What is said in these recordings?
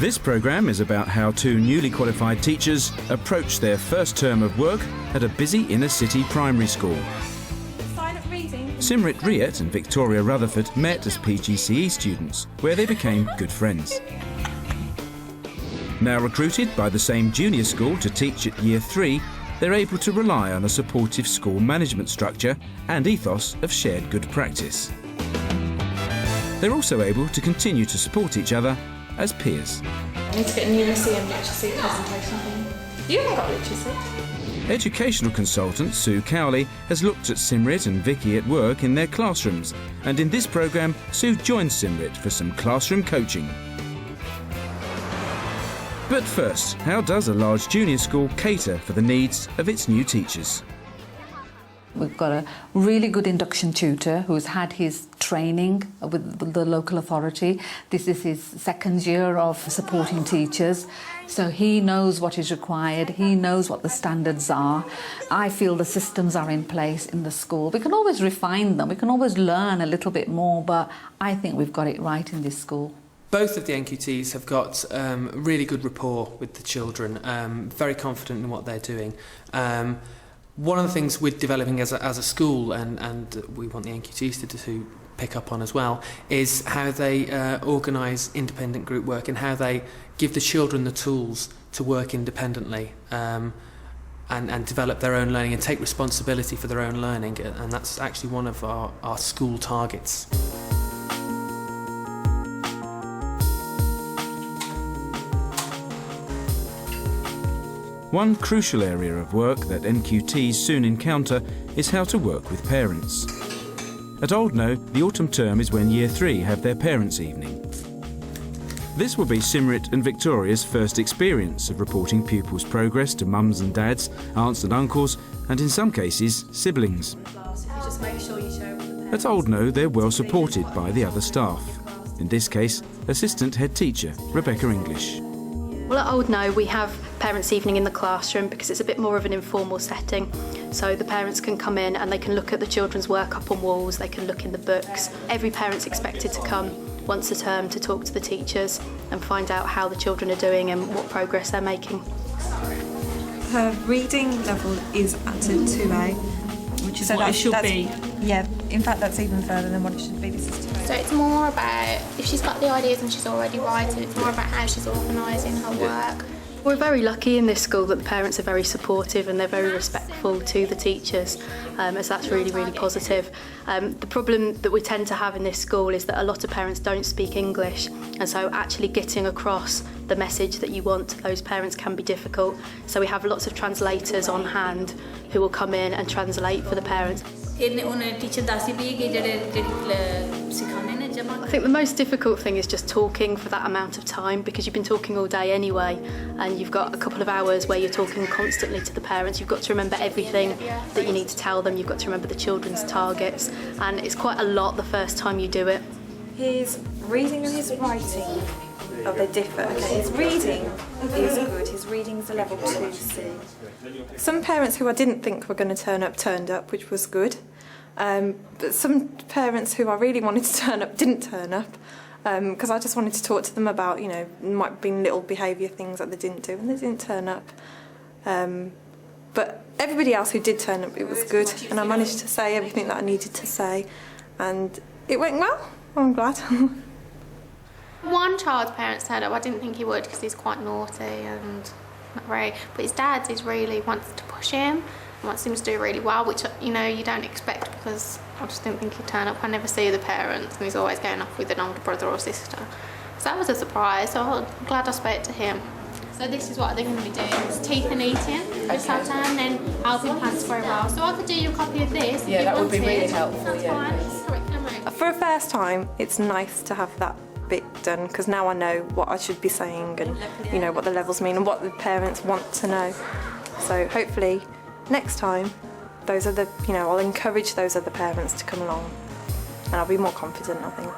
This programme is about how two newly qualified teachers approach their first term of work at a busy inner-city primary school. Simrit Riet and Victoria Rutherford met as PGCE students, where they became good friends. Now recruited by the same junior school to teach at Year 3, they're able to rely on a supportive school management structure and ethos of shared good practice. They're also able to continue to support each other as peers. I need to get a numeracy and literacy presentation thing. You haven't got literacy. Educational consultant Sue Cowley has looked at Simrit and Vicky at work in their classrooms, and in this programme Sue joins Simrit for some classroom coaching. But first, how does a large junior school cater for the needs of its new teachers? We've got a really good induction tutor who's had his training with the local authority. This is his second year of supporting teachers, so he knows what is required, he knows what the standards are. I feel the systems are in place in the school. We can always refine them, we can always learn a little bit more, but I think we've got it right in this school. Both of the NQTs have got really good rapport with the children, very confident in what they're doing. One of the things we're developing as a school, and we want the NQTs to pick up on as well, is how they organise independent group work and how they give the children the tools to work independently and develop their own learning and take responsibility for their own learning, and that's actually one of our school targets. One crucial area of work that NQTs soon encounter is how to work with parents. At Old Know, the autumn term is when Year 3 have their Parents' Evening. This will be Simrit and Victoria's first experience of reporting pupils' progress to mums and dads, aunts and uncles, and in some cases, siblings. At Old Know, they're well supported by the other staff. In this case, Assistant Head Teacher Rebecca English. Well, at Old Know we have Parents' Evening in the classroom because it's a bit more of an informal setting. So the parents can come in and they can look at the children's work up on walls, they can look in the books. Every parent's expected to come once a term to talk to the teachers and find out how the children are doing and what progress they're making. Her reading level is at a 2A. Which is what it should be. Yeah, in fact that's even further than what it should be. This is 2A. So it's more about, if she's got the ideas and she's already writing, it's more about how she's organising her work. We're very lucky in this school that the parents are very supportive and they're very respectful to the teachers, as that's really, really positive. The problem that we tend to have in this school is that a lot of parents don't speak English, and so actually getting across the message that you want to those parents can be difficult. So we have lots of translators on hand who will come in and translate for the parents. I think the most difficult thing is just talking for that amount of time, because you've been talking all day anyway and you've got a couple of hours where you're talking constantly to the parents. You've got to remember everything that you need to tell them, you've got to remember the children's targets, and it's quite a lot the first time you do it. His reading and his writing, they differ. Okay, his reading is good, his reading is a level 2C. Some parents who I didn't think were going to turn up turned up, which was good. But some parents who I really wanted to turn up didn't turn up, because I just wanted to talk to them about, might have been little behaviour things that they didn't do, and they didn't turn up. But everybody else who did turn up, it was good, and I managed to say everything that I needed to say, and it went well. I'm glad. One child's parents turned up. I didn't think he would because he's quite naughty and not very, but his dad's really wants to push him, wants him to do really well, which you don't expect, because I just didn't think he'd turn up. I never see the parents, and he's always going off with an older brother or sister. So that was a surprise, so I'm glad I spoke to him. So this is what they're going to be doing. It's teeth and eating, just have time, and then helping plants grow well. So I could do you a copy of this. Yeah, that would be really helpful. That's fine. This is curriculum. For a first time, it's nice to have that bit done, because now I know what I should be saying and what the levels mean and what the parents want to know. So hopefully next time those are I'll encourage those other parents to come along, and I'll be more confident, I think.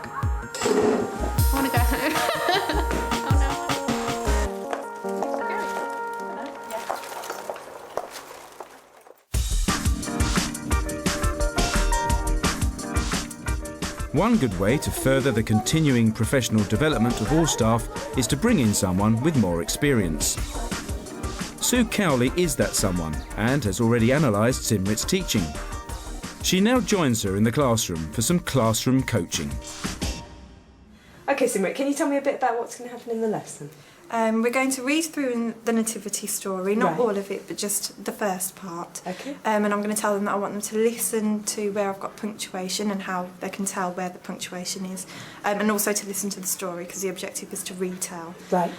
I want to go home. One good way to further the continuing professional development of all staff is to bring in someone with more experience. Sue Cowley is that someone and has already analysed Simrit's teaching. She now joins her in the classroom for some classroom coaching. OK, Simrit, can you tell me a bit about what's going to happen in the lesson? We're going to read through the nativity story, not Right. all of it, but just the first part. OK. And I'm going to tell them that I want them to listen to where I've got punctuation and how they can tell where the punctuation is. And also to listen to the story, because the objective is to retell. Right.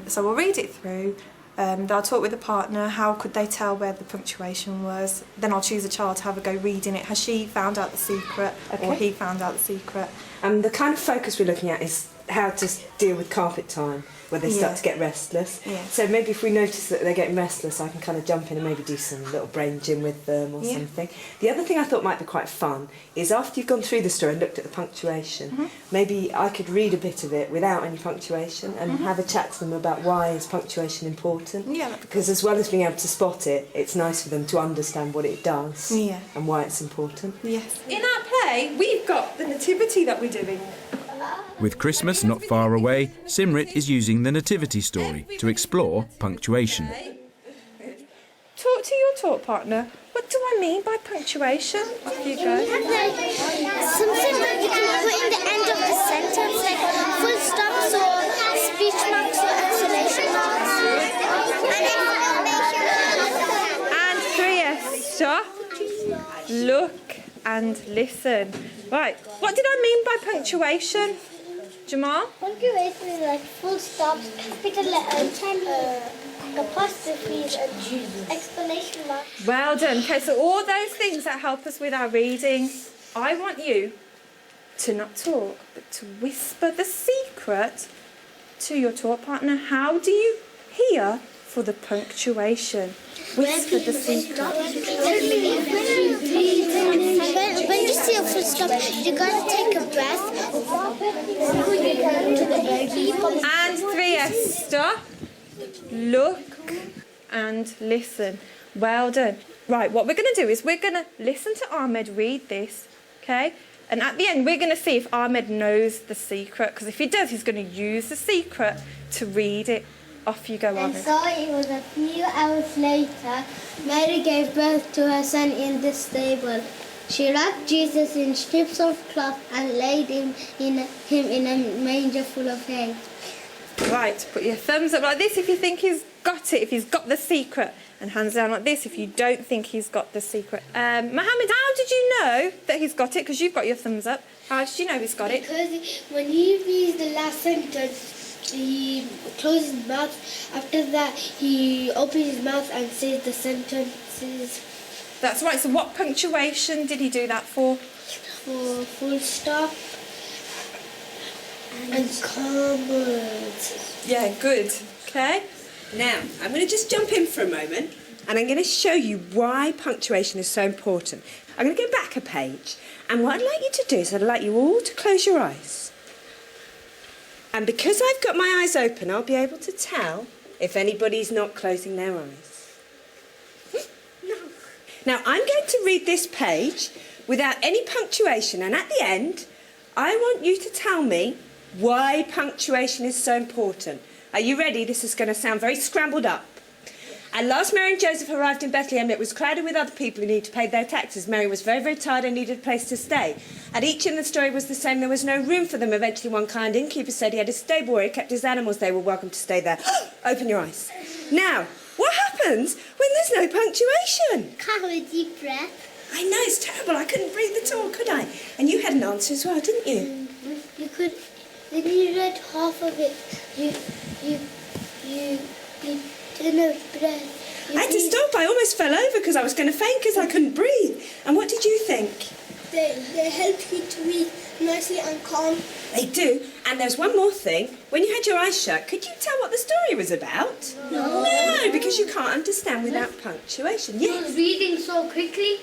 So we'll read it through. They'll talk with the partner, how could they tell where the punctuation was. Then I'll choose a child to have a go reading it. Has she found out the secret or he found out the secret? And the kind of focus we're looking at is how to deal with carpet time, where they start to get restless. Yeah. So maybe if we notice that they're getting restless, I can kind of jump in and maybe do some little brain gym with them or something. The other thing I thought might be quite fun is after you've gone through the story and looked at the punctuation, maybe I could read a bit of it without any punctuation and have a chat to them about why is punctuation important. Yeah. Because as well as being able to spot it, it's nice for them to understand what it does and why it's important. Yes. In our play, we've got the nativity that we're doing. With Christmas not far away, Simrit is using the nativity story to explore punctuation. Talk to your talk partner. What do I mean by punctuation? Off you go. Something that you can put in the end of the sentence, like full stops or speech marks or exclamation marks. And 3S, stop, look and listen. Right, what did I mean by punctuation? Jamal? Punctuation is like full stops, capital letters, apostrophes and exclamation marks. Well done. Okay, so all those things that help us with our reading. I want you to not talk, but to whisper the secret to your talk partner. How do you hear for the punctuation? Whisper the secret. When you see a full stop, you gotta take a breath. And 3S, stop, look and listen. Well done. Right, what we're going to do is we're going to listen to Ahmed read this, okay? And at the end, we're going to see if Ahmed knows the secret, because if he does, he's going to use the secret to read it. Off you go, And Ahmed. so it was a few hours later, Mary gave birth to her son in the stable. She wrapped Jesus in strips of cloth and laid him in a manger full of hay. Right, put your thumbs up like this if you think he's got it, if he's got the secret. And hands down like this if you don't think he's got the secret. Mohammed, how did you know that he's got it? Because you've got your thumbs up. How did you know he's got it? Because when he reads the last sentence, he closes his mouth. After that, he opens his mouth and says the sentences. That's right. So what punctuation did he do that for? For full stop and commas. Yeah, good. Okay. Now, I'm going to just jump in for a moment and I'm going to show you why punctuation is so important. I'm going to go back a page and what I'd like you to do is I'd like you all to close your eyes. And because I've got my eyes open, I'll be able to tell if anybody's not closing their eyes. Now, I'm going to read this page without any punctuation, and at the end, I want you to tell me why punctuation is so important. Are you ready? This is going to sound very scrambled up. At last, Mary and Joseph arrived in Bethlehem. It was crowded with other people who needed to pay their taxes. Mary was very, very tired and needed a place to stay. At each inn, the story was the same. There was no room for them. Eventually, one kind innkeeper said he had a stable where he kept his animals. They were welcome to stay there. Open your eyes. Now, what happens when there's no punctuation? Can't have a deep breath. I know, it's terrible. I couldn't breathe at all, could I? And you had an answer as well, didn't you? You could. Then you read half of it. You didn't have breath. I had to stop. I almost fell over because I was going to faint because I couldn't breathe. And what did you think? They help you to read nicely and calm. They do. And there's one more thing. When you had your eyes shut, could you tell what the story was about? No. No, because you can't understand without punctuation. Yes. Reading so quickly.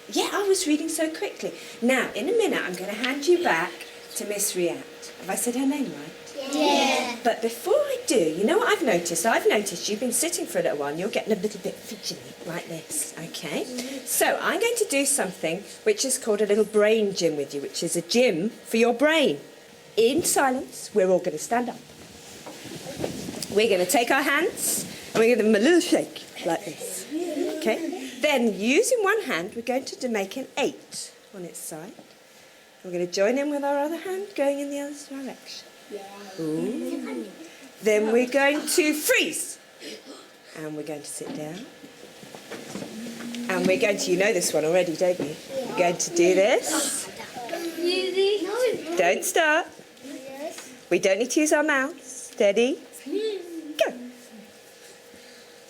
Yeah, I was reading so quickly. Now, in a minute, I'm going to hand you back to Miss Riyadh. Have I said her name right? Yeah. Yeah. But before I do, you know what I've noticed? I've noticed you've been sitting for a little while and you're getting a little bit fidgety, like this, okay? So I'm going to do something which is called a little brain gym with you, which is a gym for your brain. In silence, we're all going to stand up. We're going to take our hands and we're going to give them a little shake, like this, okay? Then, using one hand, we're going to make an 8 on its side. We're going to join in with our other hand, going in the other direction. Ooh. Then we're going to freeze. And we're going to sit down. And we're going to, you know this one already, don't you? We're going to do this. Don't start. We don't need to use our mouths. Steady. Go.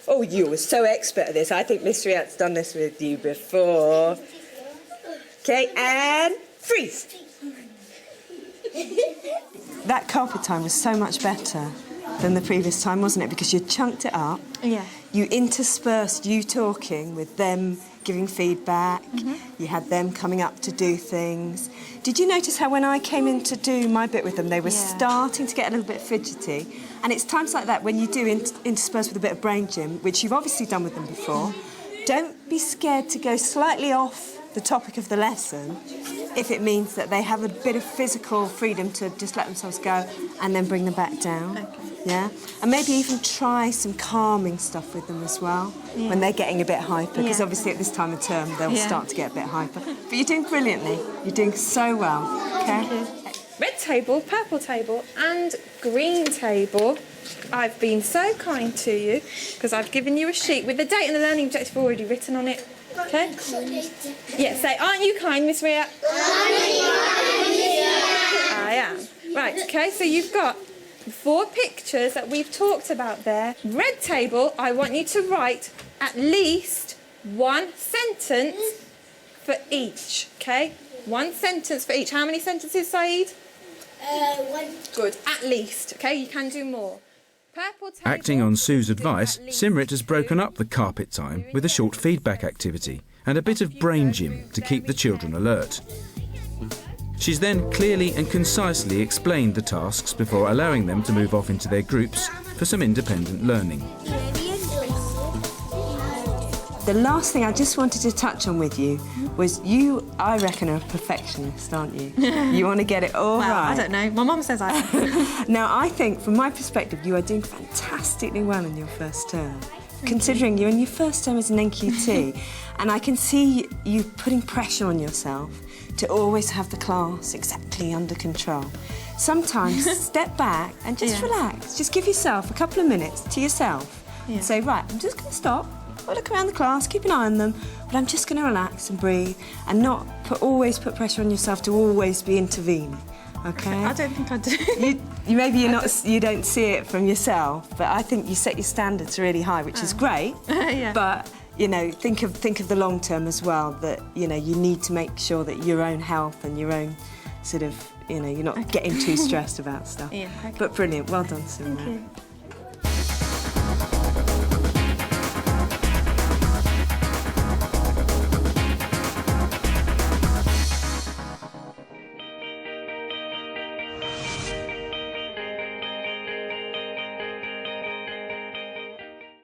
Oh, you were so expert at this. I think Miss Riat's done this with you before. Okay, and freeze. That carpet time was so much better than the previous time, wasn't it? Because you chunked it up. Yeah. You interspersed you talking with them giving feedback. You had them coming up to do things. Did you notice how when I came in to do my bit with them, they were starting to get a little bit fidgety? And it's times like that when you do intersperse with a bit of brain gym, which you've obviously done with them before. Don't be scared to go slightly off the topic of the lesson if it means that they have a bit of physical freedom to just let themselves go and then bring them back down. Okay. Yeah? And maybe even try some calming stuff with them as well when they're getting a bit hyper, because obviously at this time of term they'll start to get a bit hyper. But you're doing brilliantly. You're doing so well. Okay? Red table, purple table and green table. I've been so kind to you because I've given you a sheet with the date and the learning objective already written on it. Okay? Yeah, say, aren't you kind, Miss Ria? I am. Right, okay, so you've got 4 pictures that we've talked about there. Red table, I want you to write at least 1 sentence for each, okay? 1 sentence for each. How many sentences, Saeed? 1. Good, at least, okay? You can do more. Purple table. Acting on Sue's advice, Simrit has broken up the carpet time with a short feedback activity and a bit of brain gym to keep the children alert. She's then clearly and concisely explained the tasks before allowing them to move off into their groups for some independent learning. The last thing I just wanted to touch on with you was you, I reckon, are a perfectionist, aren't you? You want to get it all right. I don't know. My mum says I am. Now, I think, from my perspective, you are doing fantastically well in your first term, considering you're in your first term as an NQT. And I can see you putting pressure on yourself to always have the class exactly under control. Sometimes step back and just relax. Just give yourself a couple of minutes to yourself. And say, right, I'm just going to stop. I'll look around the class, keep an eye on them, but I'm just going to relax and breathe and not always put pressure on yourself to always be intervening. Okay? I don't think I do. You don't see it from yourself, but I think you set your standards really high, which is great. But you know, think of the long term as well. That you know, you need to make sure that your own health and your own sort of, you know, you're not getting too stressed about stuff. But brilliant, well done, Simran. Thank you.